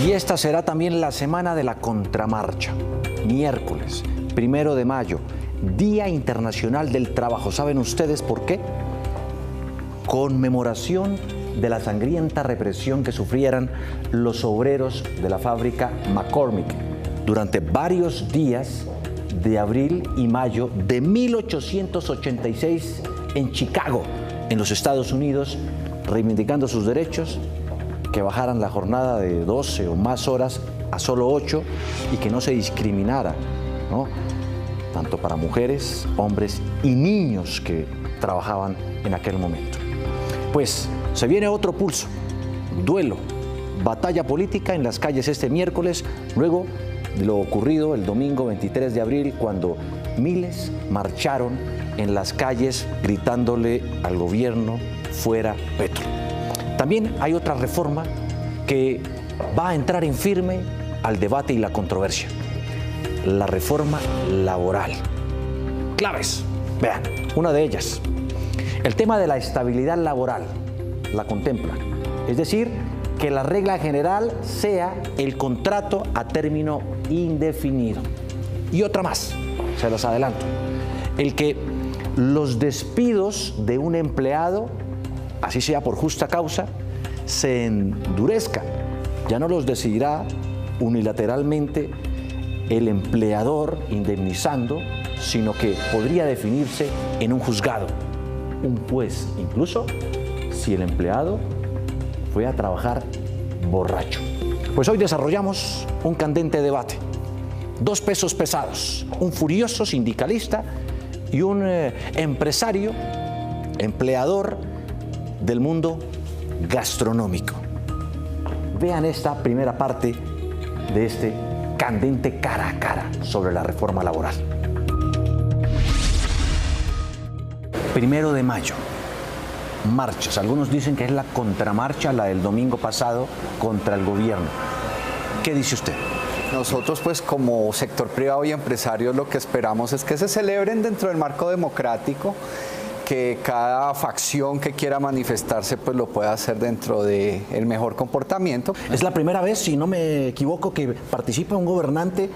Y esta será también la semana de la contramarcha. Miércoles, 1 de mayo, Día Internacional del Trabajo. ¿Saben ustedes por qué? Conmemoración de la sangrienta represión que sufrieran los obreros de la fábrica McCormick durante varios días de abril y mayo de 1886 en Chicago, en los Estados Unidos, reivindicando sus derechos, que bajaran la jornada de 12 o más horas a solo 8 y que no se discriminara, ¿no?, tanto para mujeres, hombres y niños que trabajaban en aquel momento. Pues se viene otro pulso, duelo, batalla política en las calles este miércoles, luego de lo ocurrido el domingo 23 de abril, cuando miles marcharon en las calles gritándole al gobierno fuera Petro. También hay otra reforma que va a entrar en firme al debate y la controversia: la reforma laboral. Claves, vean, una de ellas, el tema de la estabilidad laboral, la contempla, es decir, que la regla general sea el contrato a término indefinido. Y otra más, se las adelanto, el que los despidos de un empleado, así sea por justa causa, se endurezcan. Ya no los decidirá unilateralmente el empleador indemnizando, sino que podría definirse en un juzgado, un juez, incluso si el empleado fue a trabajar borracho. Pues hoy desarrollamos un candente debate. Dos pesos pesados, un furioso sindicalista y un empresario, empleador del mundo gastronómico. Vean esta primera parte de este candente cara a cara sobre la reforma laboral. 1 de mayo, marchas. Algunos dicen que es la contramarcha, la del domingo pasado, contra el gobierno. ¿Qué dice usted? Nosotros, pues, como sector privado y empresarios, lo que esperamos es que se celebren dentro del marco democrático, que cada facción que quiera manifestarse pues lo pueda hacer dentro del mejor comportamiento. Es la primera vez, si no me equivoco, que participa un gobernante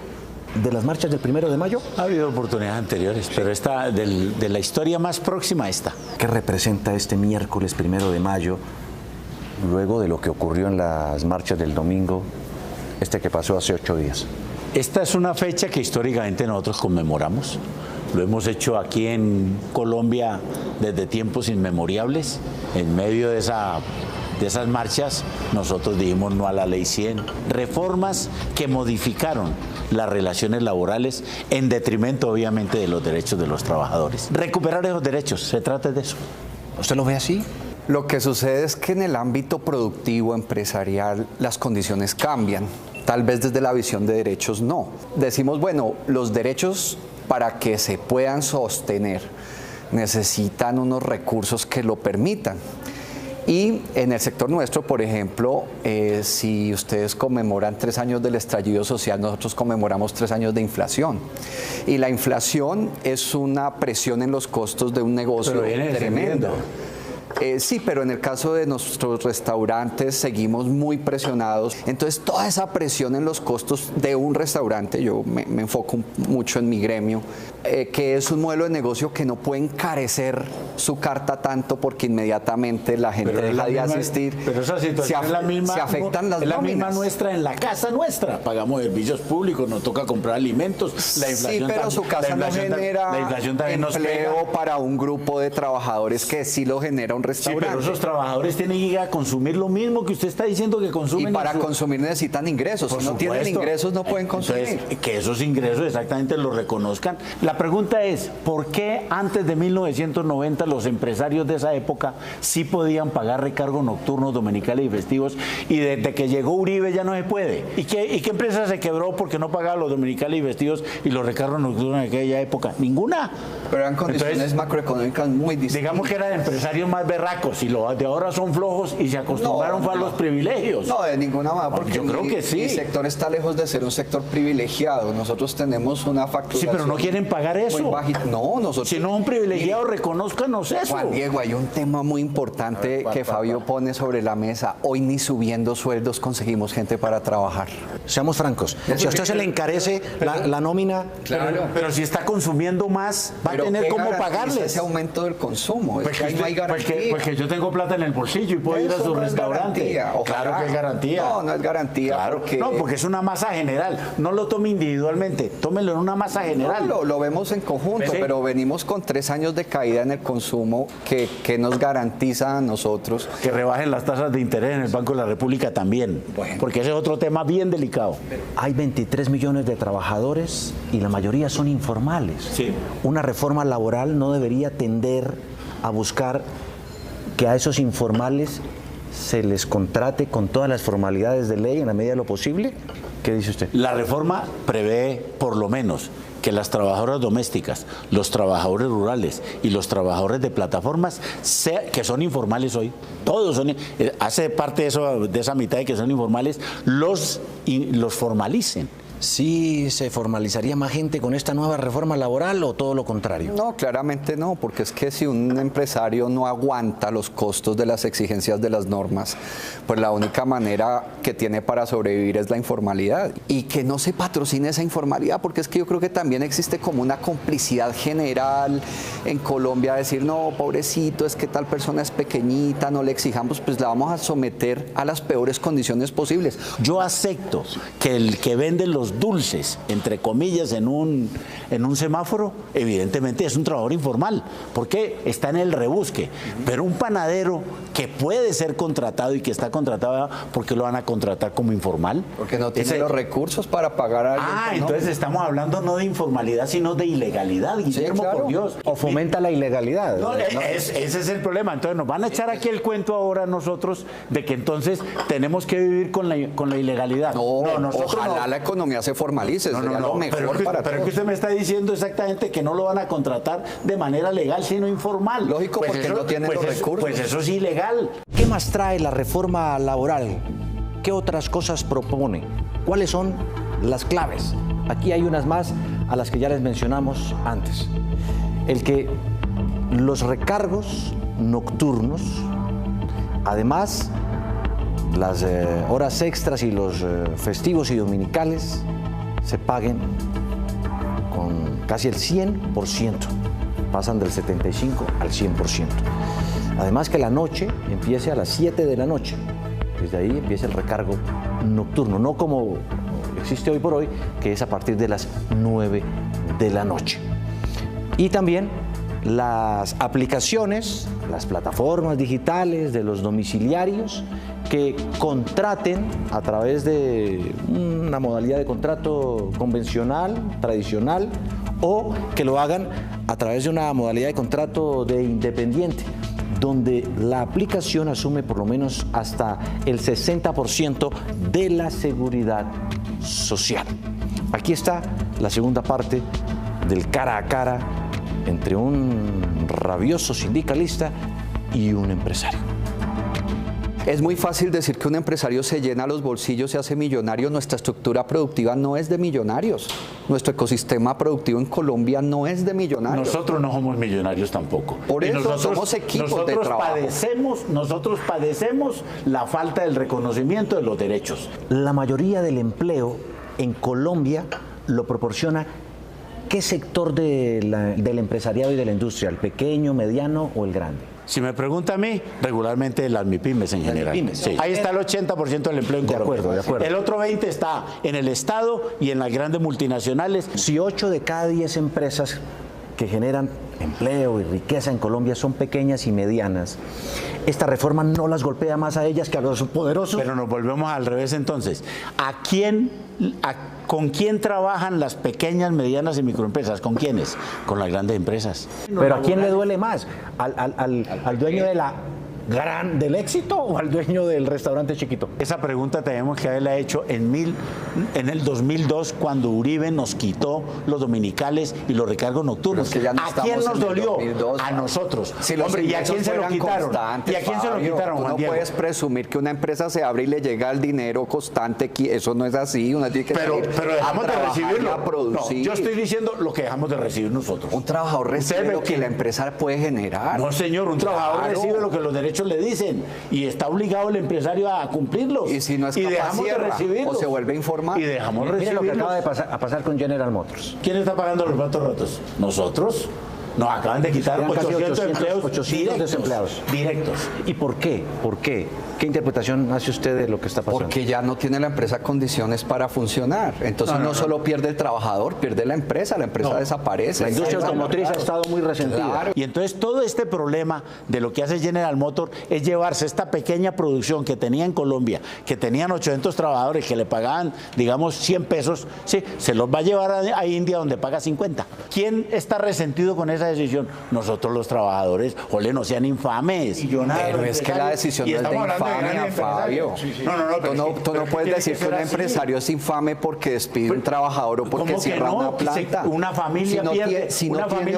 de las marchas del 1 de mayo. Ha habido oportunidades anteriores, sí, pero esta de la historia más próxima esta. ¿Qué representa este miércoles 1 de mayo, luego de lo que ocurrió en las marchas del domingo, que pasó hace 8 días? Esta es una fecha que históricamente nosotros conmemoramos. Lo hemos hecho aquí en Colombia desde tiempos inmemorables. En medio de esas marchas nosotros dijimos no a la Ley 100. Reformas que modificaron las relaciones laborales en detrimento, obviamente, de los derechos de los trabajadores. Recuperar esos derechos, se trata de eso. ¿Usted lo ve así? Lo que sucede es que en el ámbito productivo, empresarial, las condiciones cambian. Tal vez desde la visión de derechos no. Decimos, bueno, los derechos, para que se puedan sostener, necesitan unos recursos que lo permitan. Y en el sector nuestro, por ejemplo, si ustedes conmemoran 3 años del estallido social, nosotros conmemoramos 3 años de inflación. Y la inflación es una presión en los costos de un negocio tremendo. Sí, pero en el caso de nuestros restaurantes seguimos muy presionados. Entonces, toda esa presión en los costos de un restaurante, yo me enfoco mucho en mi gremio, que es un modelo de negocio que no puede encarecer su carta tanto porque inmediatamente la gente deja de asistir. Pero esa situación es la misma, se afectan las nóminas. Es la misma nuestra en la casa nuestra. Pagamos servicios públicos, nos toca comprar alimentos. La inflación, sí, pero su casa no genera empleo para un grupo de trabajadores que sí lo genera un restaurante. Sí, pero esos trabajadores tienen que ir a consumir lo mismo que usted está diciendo que consumen. Y para consumir necesitan ingresos. Si no tienen ingresos no pueden consumir. Entonces, que esos ingresos exactamente los reconozcan. La pregunta es, ¿por qué antes de 1990 los empresarios de esa época sí podían pagar recargos nocturnos, dominicales y festivos, y desde que llegó Uribe ya no se puede? ¿Y qué empresa se quebró porque no pagaba los dominicales y festivos y los recargos nocturnos en aquella época? Ninguna. Pero eran condiciones macroeconómicas muy distintas. Digamos que eran empresarios más verdes berracos y los de ahora son flojos y se acostumbraron a los privilegios. No, de ninguna manera, porque yo creo que sí. Mi sector está lejos de ser un sector privilegiado. Nosotros tenemos una facturación. Sí, pero no quieren pagar eso. Muy bajita. No, nosotros. Si no, un privilegiado, reconózcanos eso. Juan Diego, hay un tema muy importante que Fabio pone sobre la mesa. Hoy ni subiendo sueldos conseguimos gente para trabajar. Seamos francos, si a usted se le encarece la nómina... Claro. Pero si está consumiendo más, va a tener cómo pagarles. Ese aumento del consumo. Pues que, no hay garantía. Pues que yo tengo plata en el bolsillo y puedo ir a su restaurante. Claro que es garantía. No, no es garantía. Claro. Porque... No, porque es una masa general. No lo tome individualmente, tómelo en una masa general. No, lo vemos en conjunto, ¿sí? Pero venimos con 3 años de caída en el consumo que nos garantiza a nosotros. Que rebajen las tasas de interés en el Banco de la República también. Bueno. Porque ese es otro tema bien delicado. Hay 23 millones de trabajadores y la mayoría son informales. Sí. Una reforma laboral no debería tender a buscar que a esos informales se les contrate con todas las formalidades de ley en la medida de lo posible. ¿Qué dice usted? La reforma prevé, por lo menos, que las trabajadoras domésticas, los trabajadores rurales y los trabajadores de plataformas, que son informales hoy, todos son, hace parte de esa mitad de que son informales, los formalicen. ¿Sí se formalizaría más gente con esta nueva reforma laboral o todo lo contrario? No, claramente no, porque es que si un empresario no aguanta los costos de las exigencias de las normas, pues la única manera que tiene para sobrevivir es la informalidad. Y que no se patrocine esa informalidad, porque es que yo creo que también existe como una complicidad general en Colombia, decir, no, pobrecito, es que tal persona es pequeñita, no le exijamos, pues la vamos a someter a las peores condiciones posibles. Yo acepto que el que vende los dulces, entre comillas, en un semáforo, evidentemente es un trabajador informal, porque está en el rebusque. Pero un panadero que puede ser contratado y que está contratado, ¿por qué lo van a contratar como informal? Porque no tiene los recursos para pagar a alguien. Ah, entonces estamos hablando no de informalidad, sino de ilegalidad, Guillermo, sí, claro. Por Dios. O fomenta la ilegalidad. No, ese es el problema. Entonces nos van a echar aquí el cuento ahora nosotros de que entonces tenemos que vivir con la ilegalidad. No, nosotros ojalá la economía se formalice, sería lo mejor para todos. Pero que usted me está diciendo exactamente que no lo van a contratar de manera legal, sino informal. Lógico, pues porque eso, no tienen los recursos. Pues eso es ilegal. ¿Qué más trae la reforma laboral? ¿Qué otras cosas propone? ¿Cuáles son las claves? Aquí hay unas más a las que ya les mencionamos antes. El que los recargos nocturnos, además las horas extras y los festivos y dominicales se paguen con casi el 100%, pasan del 75% al 100%. Además que la noche empiece a las 7 de la noche, desde ahí empieza el recargo nocturno, no como existe hoy por hoy, que es a partir de las 9 de la noche. Y también las aplicaciones, las plataformas digitales de los domiciliarios que contraten a través de una modalidad de contrato convencional, tradicional, o que lo hagan a través de una modalidad de contrato de independiente, donde la aplicación asume por lo menos hasta el 60% de la seguridad social. Aquí está la segunda parte del cara a cara entre un rabioso sindicalista y un empresario. Es muy fácil decir que un empresario se llena los bolsillos y hace millonario. Nuestra estructura productiva no es de millonarios. Nuestro ecosistema productivo en Colombia no es de millonarios. Nosotros no somos millonarios tampoco. Por eso nosotros somos equipos de trabajo. Nosotros padecemos la falta del reconocimiento de los derechos. La mayoría del empleo en Colombia lo proporciona ¿qué sector del empresariado y de la industria? ¿El pequeño, mediano o el grande? Si me pregunta a mí, regularmente las MIPYMES en general. MIPYMES. Sí. Ahí está el 80% del empleo en Colombia. De acuerdo. El otro 20% está en el Estado y en las grandes multinacionales. Si 8 de cada 10 empresas que generan empleo y riqueza en Colombia son pequeñas y medianas, esta reforma no las golpea más a ellas que a los poderosos. Pero nos volvemos al revés entonces. ¿Con quién trabajan las pequeñas, medianas y microempresas? ¿Con quiénes? Con las grandes empresas. Pero ¿a quién le duele más? ¿Al dueño del éxito o al dueño del restaurante chiquito? Esa pregunta tenemos que haberla hecho en el 2002, cuando Uribe nos quitó los dominicales y los recargos nocturnos. Es que ya no ¿A quién nos dolió? 2002, a nosotros. Si los Hombre, ¿y a quién se lo quitaron? ¿Y a quién se lo quitaron, Tú Juan no Diego? puedes presumir que una empresa se abre y le llega el dinero constante. Eso no es así. Una tiene que Pero dejamos de recibirlo. a producir. No, yo estoy diciendo lo que dejamos de recibir nosotros. Un trabajador recibe lo que la empresa puede generar. No, señor, un trabajador recibe lo que los derechos le dicen y está obligado el empresario a cumplirlos. Y si no es capaz, dejamos de recibirlos. o se vuelve informal. Y dejamos de Mire lo recibirlos. que acaba de pasar con General Motors. ¿Quién está pagando los platos rotos? ¿Nosotros? Nos acaban de quitar Quedan casi 800 empleos 800 directos, desempleados. directos. ¿Y por qué? ¿Por qué? ¿Qué interpretación hace usted de lo que está pasando? Porque ya no tiene la empresa condiciones para funcionar. Entonces no solo pierde el trabajador, pierde la empresa desaparece. La industria automotriz ha estado muy resentida. Claro. Y entonces todo este problema de lo que hace General Motors es llevarse esta pequeña producción que tenía en Colombia, que tenían 800 trabajadores que le pagaban, digamos, 100 pesos, sí, se los va a llevar a India donde paga 50. ¿Quién está resentido con esa decisión? Nosotros los trabajadores. Jole, no sean infames. Pero es que la decisión no es de infamia, Fabio. Tú no puedes decir que un empresario es infame porque despide un trabajador o porque ¿Cómo que cierra no? una planta. Una familia pierde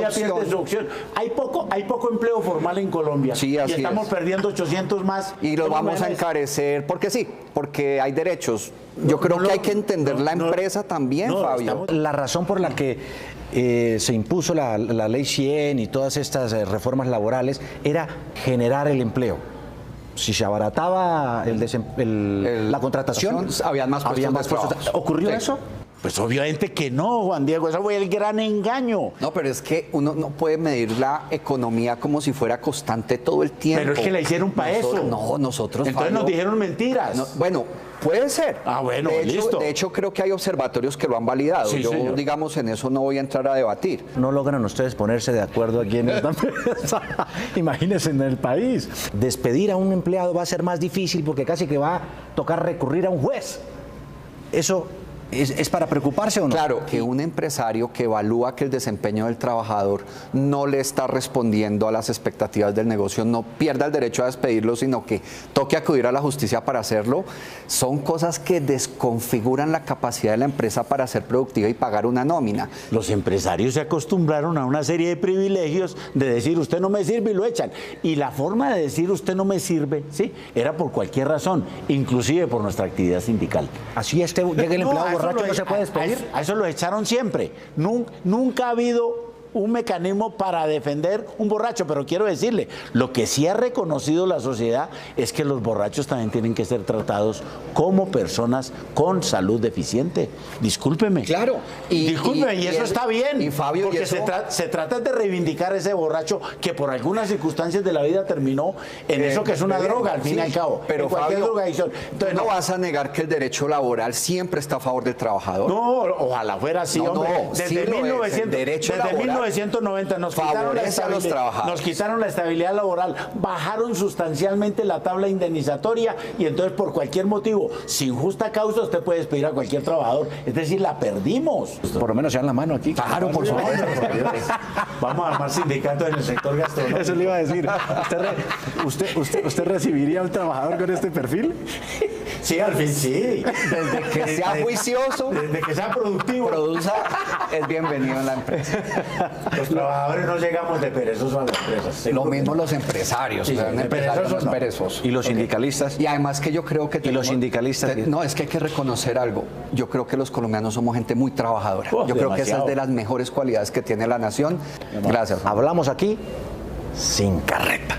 opción. su opción. Hay poco empleo formal en Colombia. Sí, y así estamos es. perdiendo 800 más. Y lo vamos a encarecer porque sí, porque hay derechos. Yo creo que hay que entender la empresa también, Fabio. La razón por la que se impuso la ley 100 y todas estas reformas laborales era generar el empleo. Si se abarataba la contratación, había más puestos de trabajo. ¿Ocurrió Sí. eso? Pues obviamente que no, Juan Diego, ese fue el gran engaño. No, pero es que uno no puede medir la economía como si fuera constante todo el tiempo. Pero es que la hicieron para eso. No, nosotros, Entonces Fabio, nos dijeron mentiras. bueno, puede ser. Ah, bueno, listo. De hecho, creo que hay observatorios que lo han validado. Sí, Yo, señor. digamos, en eso no voy a entrar a debatir. No logran ustedes ponerse de acuerdo aquí en esta empresa. Imagínense en el país. Despedir a un empleado va a ser más difícil porque casi que va a tocar recurrir a un juez. ¿Eso es para preocuparse o no? Claro, que un empresario que evalúa que el desempeño del trabajador no le está respondiendo a las expectativas del negocio, no pierda el derecho a despedirlo, sino que toque acudir a la justicia para hacerlo, son cosas que desconfiguran la capacidad de la empresa para ser productiva y pagar una nómina. Los empresarios se acostumbraron a una serie de privilegios de decir usted no me sirve y lo echan. Y la forma de decir usted no me sirve, ¿sí? Era por cualquier razón, inclusive por nuestra actividad sindical. Así llega el empleado borracho, no se puede a despedir. eso lo echaron siempre. Nunca ha habido un mecanismo para defender un borracho, pero quiero decirle, lo que sí ha reconocido la sociedad es que los borrachos también tienen que ser tratados como personas con salud deficiente. Discúlpeme. Claro. Discúlpeme, y eso está bien. Y Fabio, porque ¿y eso? se trata de reivindicar ese borracho que por algunas circunstancias de la vida terminó en eso que es una droga, al fin y al cabo. Pero en cualquier Fabio, drogadicción. Entonces, no vas a negar que el derecho laboral siempre está a favor del trabajador. no, ojalá fuera así, No, hombre. no, Desde sí lo es. El 1900, derecho desde laboral 1990 nos quitaron, favorece a los trabajadores. nos quitaron la estabilidad laboral, bajaron sustancialmente la tabla indemnizatoria y entonces por cualquier motivo, sin justa causa, usted puede despedir a cualquier trabajador. Es decir, la perdimos. Por lo menos se dan la mano aquí. Claro, por supuesto. Vamos a armar sindicatos en el sector gastronómico. Eso le iba a decir. ¿Usted recibiría a un trabajador con este perfil? Sí, al fin sí. Desde que sea juicioso, Desde que sea productivo. produza, es bienvenido en la empresa. Los trabajadores no llegamos de perezosos a las empresas. Lo mismo los empresarios. Sí, o sea, un de empresario no perezosos es no. perezoso. ¿Y los sindicalistas? Y además que yo creo que los sindicalistas? No, es que hay que reconocer algo. Yo creo que los colombianos somos gente muy trabajadora. Yo creo que esa es de las mejores cualidades que tiene la nación. Gracias. Hablamos aquí sin carreta.